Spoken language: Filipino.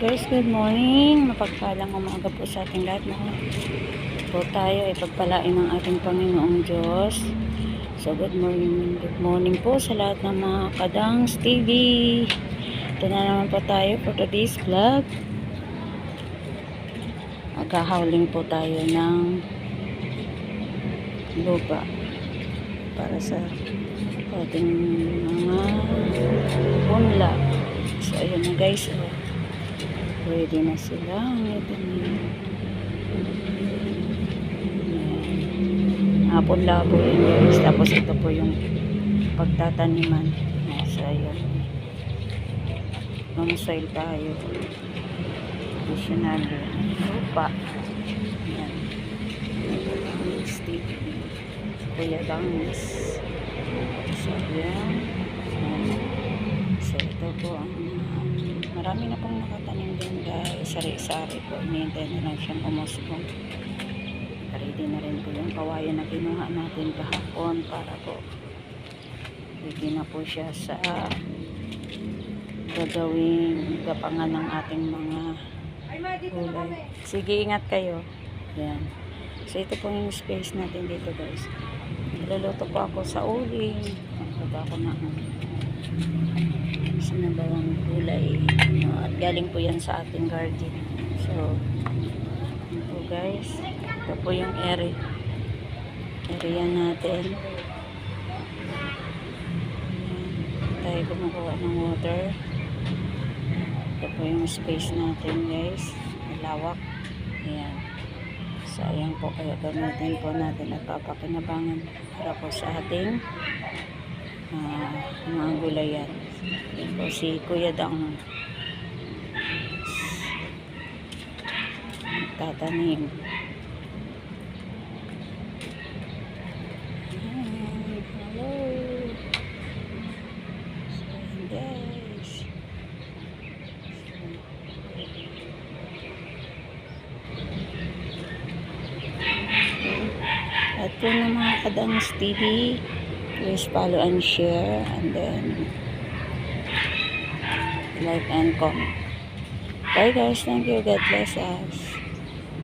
Guys, good morning. Mapagpalang umaga po sa ating lahat. Po tayo ay pagpalain ng ating Panginoong Diyos. So good morning po sa lahat ng mga Kadangs TV. Ito na naman po tayo for today's vlog. Magkahauling po tayo ng lupa para sa ating mga punla. So ayun na guys, ready na sila. Hapon labo yun guys. Tapos ito po yung pagtataniman. So ayun, long soil tayo, additional lupa. Ayan, stick Kuya Dangs. So ayan. So ito po ang marami na pong nakatanim din guys. Sari-sari po. Hinihintay na lang siyang umusbong. Ready na rin po yung kawayan na kinuha natin kahapon para po ready na po siya sa gagawing gapangan ng ating mga gulay. Sige, ingat kayo. Yan. So ito po yung space natin dito guys. Niluluto po ako sa uling. Nagluto ako na sinabawang gulay. At galing po yan sa ating garden. So ito guys, ito po yung area natin. Tayo kumukuha ng water. Ito po yung space natin guys, malawak. Ayan. So ayan po, kaya gamitin po natin at papakinabangan para po sa ating mga gulayan. Ayan po si Kuya Dang tatanim. Hello. So guys, at po ng mga Kadangs TV, please follow and share, and then like and comment. Bye guys, thank you, God bless us.